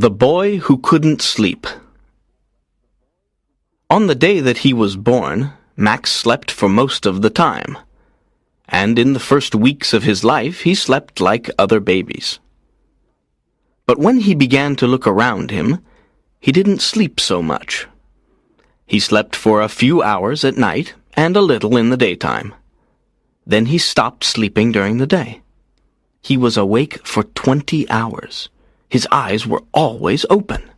The Boy Who Couldn't Sleep. On the day that he was born, Max slept for most of the time. And in the first weeks of his life, he slept like other babies. But when he began to look around him, he didn't sleep so much. He slept for a few hours at night and a little in the daytime. Then he stopped sleeping during the day. He was awake for 20 hours. His eyes were always open.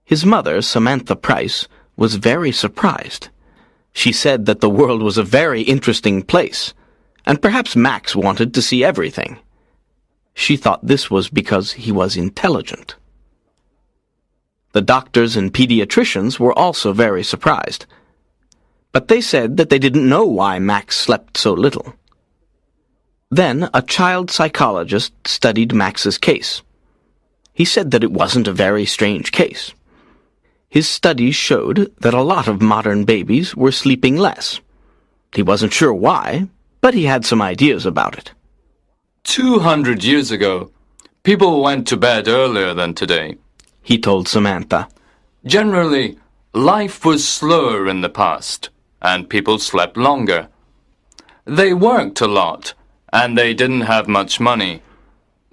His mother, Samantha Price, was very surprised. She said that the world was a very interesting place, and perhaps Max wanted to see everything. She thought this was because he was intelligent. The doctors and pediatricians were also very surprised, but they said that they didn't know why Max slept so little. Then a child psychologist studied Max's case. He said that it wasn't a very strange case. His studies showed that a lot of modern babies were sleeping less. He wasn't sure why, but he had some ideas about it. 200 years ago, people went to bed earlier than today, he told Samantha. Generally, life was slower in the past, and people slept longer. They worked a lot, and they didn't have much money,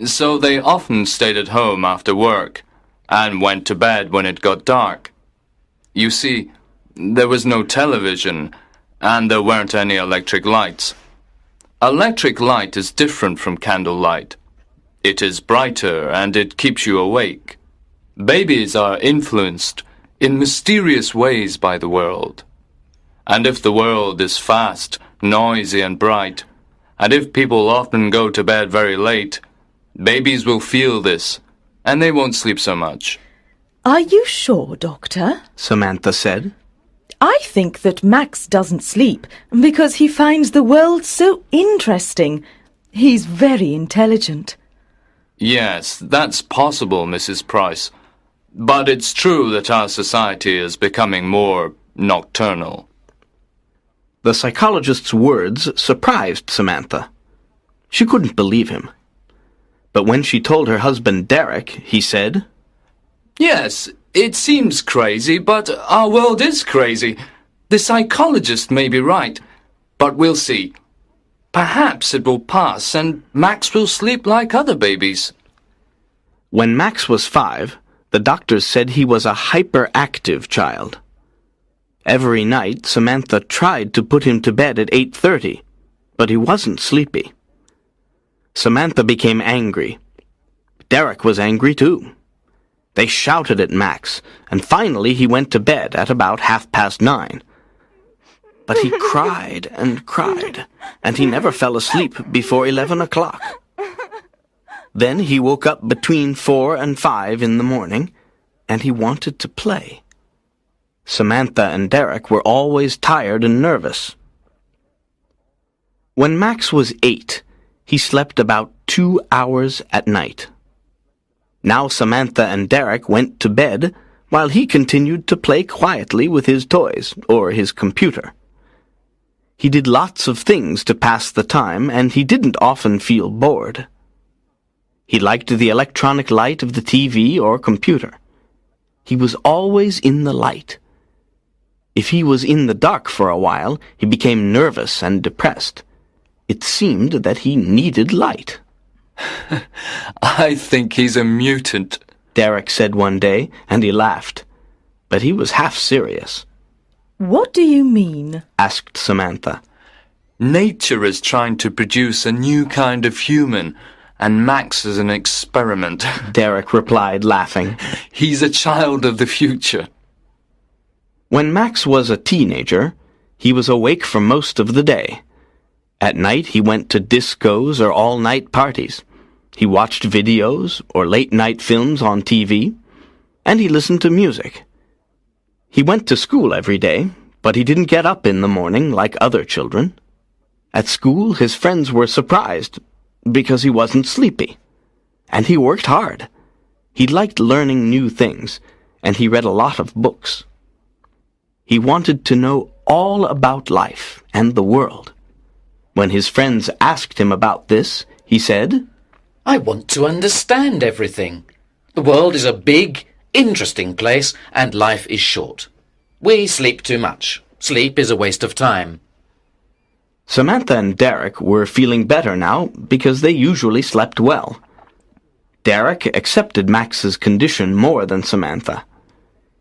so they often stayed at home after work and went to bed when it got dark. You see, there was no television, and there weren't any electric lights. Electric light is different from candlelight. It is brighter, and it keeps you awake. Babies are influenced in mysterious ways by the world. And if the world is fast, noisy, and bright, and if people often go to bed very late, babies will feel this, and they won't sleep so much. Are you sure, Doctor? Samantha said. I think that Max doesn't sleep because he finds the world so interesting. He's very intelligent. Yes, that's possible, Mrs. Price. But it's true that our society is becoming more nocturnal. The psychologist's words surprised Samantha. She couldn't believe him. But when she told her husband Derek, he said, Yes, it seems crazy, but our world is crazy. The psychologist may be right, but we'll see. Perhaps it will pass and Max will sleep like other babies. When Max was 5, the doctors said he was a hyperactive child. Every night, Samantha tried to put him to bed at 8:30, but he wasn't sleepy. Samantha became angry. Derek was angry too. They shouted at Max, and finally he went to bed at about 9:30. But he cried, and he never fell asleep before 11 o'clock. Then he woke up between 4 and 5 in the morning, and he wanted to play. Samantha and Derek were always tired and nervous. When Max was 8, he slept about 2 hours at night. Now Samantha and Derek went to bed while he continued to play quietly with his toys or his computer. He did lots of things to pass the time, and he didn't often feel bored. He liked the electronic light of the TV or computer. He was always in the light. If he was in the dark for a while, he became nervous and depressed. It seemed that he needed light. I think he's a mutant, Derek said one day, and he laughed. But he was half serious. What do you mean? Asked Samantha. Nature is trying to produce a new kind of human, and Max is an experiment. Derek replied, laughing. He's a child of the future. When Max was a teenager, he was awake for most of the day. At night he went to discos or all-night parties. He watched videos or late-night films on TV, and he listened to music. He went to school every day, but he didn't get up in the morning like other children. At school, his friends were surprised because he wasn't sleepy. And he worked hard. He liked learning new things, and he read a lot of books. He wanted to know all about life and the world. When his friends asked him about this, he said, I want to understand everything. The world is a big, interesting place, and life is short. We sleep too much. Sleep is a waste of time. Samantha and Derek were feeling better now because they usually slept well. Derek accepted Max's condition more than Samantha.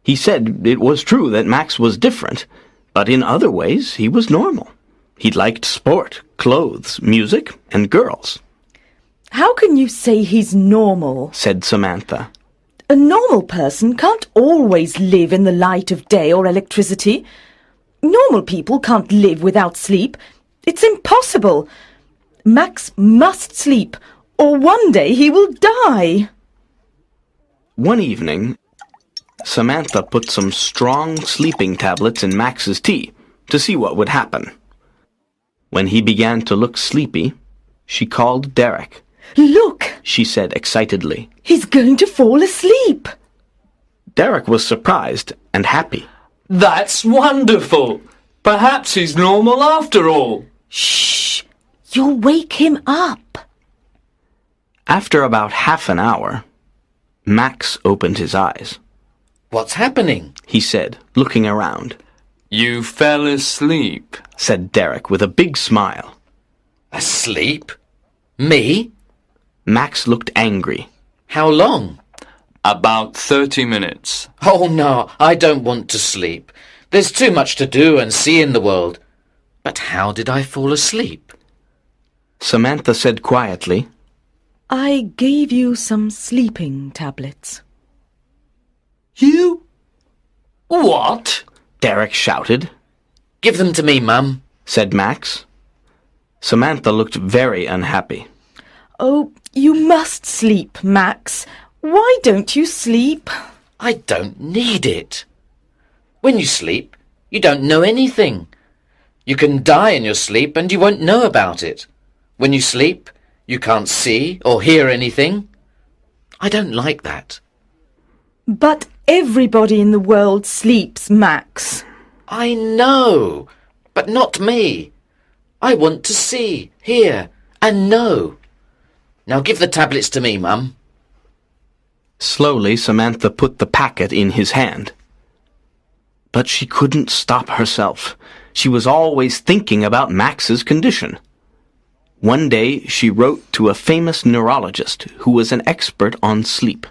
He said it was true that Max was different, but in other ways he was normal. He liked sport, clothes, music, and girls. How can you say he's normal? Said Samantha. A normal person can't always live in the light of day or electricity. Normal people can't live without sleep. It's impossible. Max must sleep, or one day he will die. One evening, Samantha put some strong sleeping tablets in Max's tea to see what would happen. When he began to look sleepy, she called Derek. Look, she said excitedly. He's going to fall asleep. Derek was surprised and happy. That's wonderful! Perhaps he's normal after all. Shh! You'll wake him up. After about half an hour, Max opened his eyes. What's happening? He said, looking around. You fell asleep, said Derek with a big smile. Asleep? Me? Max looked angry. How long? About 30 minutes. Oh, no, I don't want to sleep. There's too much to do and see in the world. But how did I fall asleep? Samantha said quietly, I gave you some sleeping tablets. You? What? Derek shouted. Give them to me, Mum, said Max. Samantha looked very unhappy. Oh, you must sleep, Max. Why don't you sleep? I don't need it. When you sleep, you don't know anything. You can die in your sleep and you won't know about it. When you sleep, you can't see or hear anything. I don't like that. But everybody in the world sleeps, Max. I know, but not me. I want to see, hear, and know. Now give the tablets to me, Mum. Slowly, Samantha put the packet in his hand. But she couldn't stop herself. She was always thinking about Max's condition. One day, she wrote to a famous neurologist who was an expert on sleep.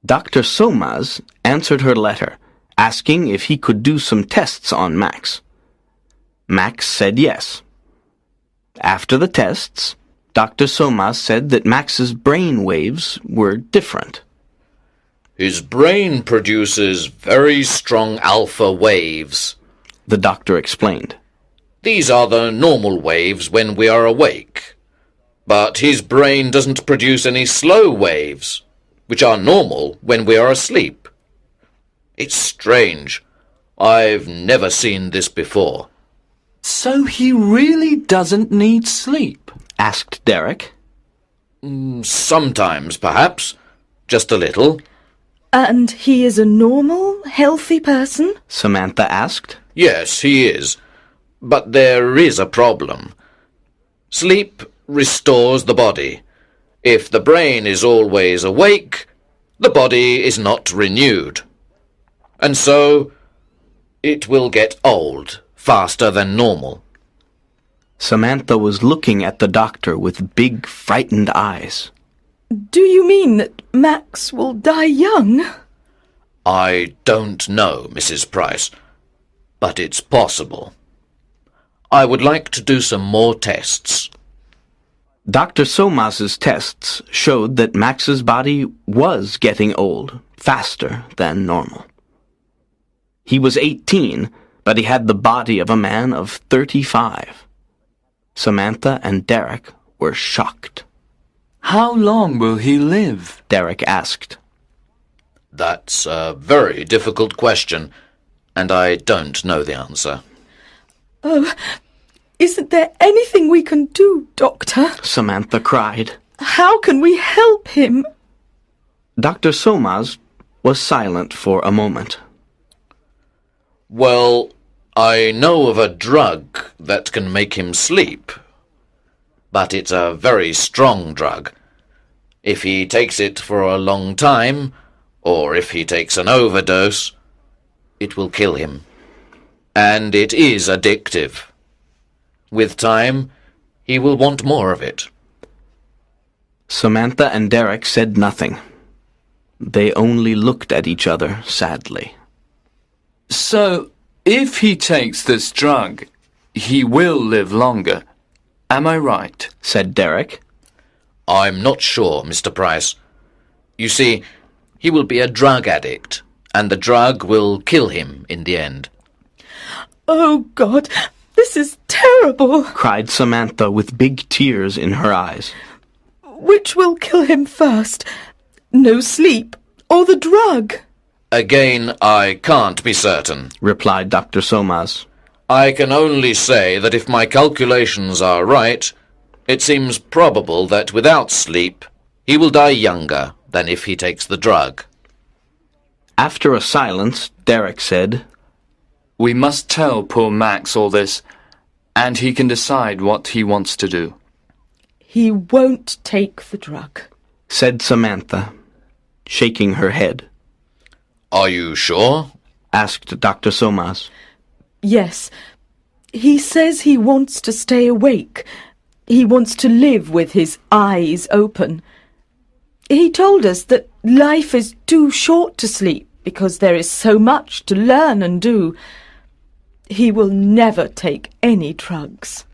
Dr. Somas answered her letter, asking if he could do some tests on Max. Max said yes. After the tests, Dr. Somas said that Max's brain waves were different. His brain produces very strong alpha waves, the doctor explained. These are the normal waves when we are awake. But his brain doesn't produce any slow waves, which are normal when we are asleep. It's strange. I've never seen this before. So he really doesn't need sleep? Asked Derek. Sometimes, perhaps. Just a little. And he is a normal, healthy person? Samantha asked. Yes, he is. But there is a problem. Sleep restores the body. If the brain is always awake, the body is not renewed. And so, it will get old faster than normal. Samantha was looking at the doctor with big, frightened eyes. Do you mean that Max will die young? I don't know, Mrs. Price, but it's possible. I would like to do some more tests. Dr. Somas's tests showed that Max's body was getting old faster than normal. He was 18, but he had the body of a man of 35. Samantha and Derek were shocked. How long will he live? Derek asked. That's a very difficult question, and I don't know the answer. Oh, isn't there anything we can do, Doctor? Samantha cried. How can we help him? Dr. Somas was silent for a moment. Well, I know of a drug that can make him sleep. But it's a very strong drug. If he takes it for a long time, or if he takes an overdose, it will kill him. And it is addictive. With time, he will want more of it. Samantha and Derek said nothing. They only looked at each other sadly. So, if he takes this drug, he will live longer. Am I right? Said Derek. I'm not sure, Mr. Price. You see, he will be a drug addict, and the drug will kill him in the end. Oh, God, this is terrible. Cried Samantha with big tears in her eyes. Which will kill him first? No sleep or the drug? Again, I can't be certain, replied Dr. Somas. I can only say that if my calculations are right, it seems probable that without sleep, he will die younger than if he takes the drug. After a silence, Derek said, We must tell poor Max all this, and he can decide what he wants to do. He won't take the drug, said Samantha, shaking her head. Are you sure? Asked Dr. Somas. Yes. He says he wants to stay awake. He wants to live with his eyes open. He told us that life is too short to sleep because there is so much to learn and do. He will never take any drugs.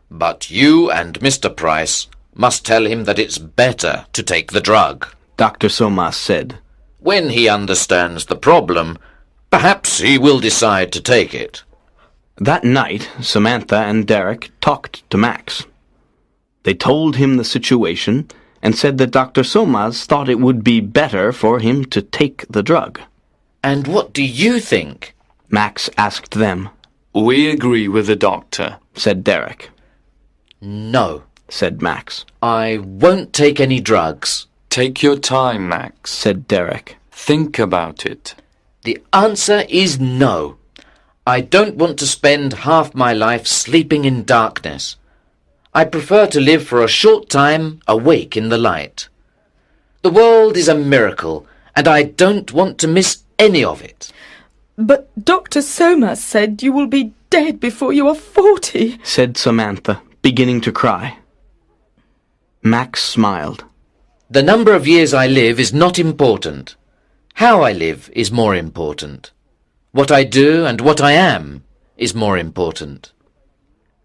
But you and Mr. Price must tell him that it's better to take the drug, Dr. Somas said. When he understands the problem, perhaps he will decide to take it. That night, Samantha and Derek talked to Max. They told him the situation and said that Dr. Somas thought it would be better for him to take the drug. And what do you think? Max asked them. We agree with the doctor, said Derek. No, said Max. I won't take any drugs. Take your time, Max, said Derek. Think about it. The answer is no. I don't want to spend half my life sleeping in darkness. I prefer to live for a short time awake in the light. The world is a miracle, and I don't want to miss any of it. But Dr. Somas said you will be dead before you are 40, said Samantha, beginning to cry. Max smiled. The number of years I live is not important. How I live is more important. What I do and what I am is more important.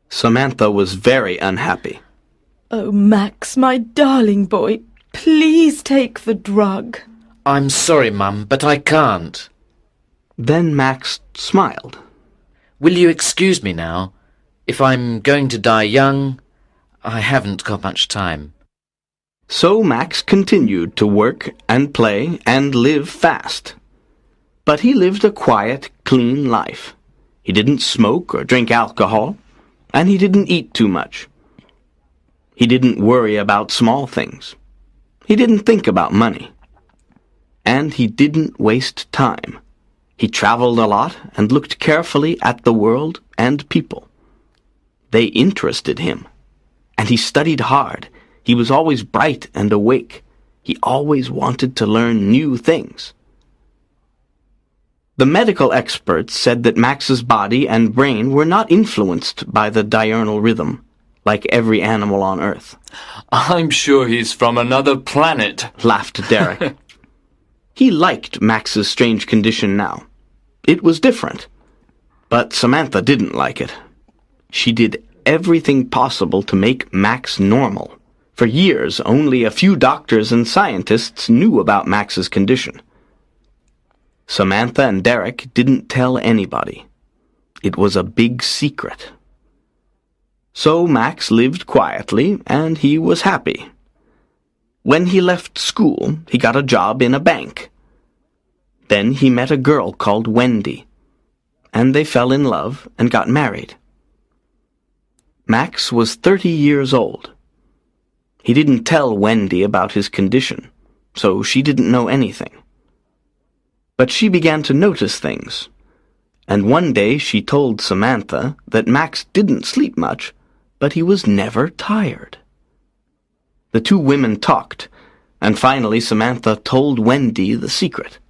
Samantha was very unhappy. Oh, Max, my darling boy, please take the drug. I'm sorry, Mum, but I can't. Then Max smiled. Will you excuse me now? If I'm going to die young, I haven't got much time. So Max continued to work and play and live fast. But he lived a quiet, clean life. He didn't smoke or drink alcohol, and he didn't eat too much. He didn't worry about small things. He didn't think about money. And he didn't waste time. He traveled a lot and looked carefully at the world and people. They interested him, and he studied hard. He was always bright and awake. He always wanted to learn new things. The medical experts said that Max's body and brain were not influenced by the diurnal rhythm, like every animal on Earth. I'm sure he's from another planet, laughed Derek. He liked Max's strange condition now. It was different. But Samantha didn't like it. She did everything possible to make Max normal. For years, only a few doctors and scientists knew about Max's condition. Samantha and Derek didn't tell anybody. It was a big secret. So Max lived quietly, and he was happy. When he left school, he got a job in a bank. Then he met a girl called Wendy, and they fell in love and got married. Max was 30 years old. He didn't tell Wendy about his condition, so she didn't know anything. But she began to notice things, and one day she told Samantha that Max didn't sleep much, but he was never tired. The two women talked, And finally Samantha told Wendy the secret.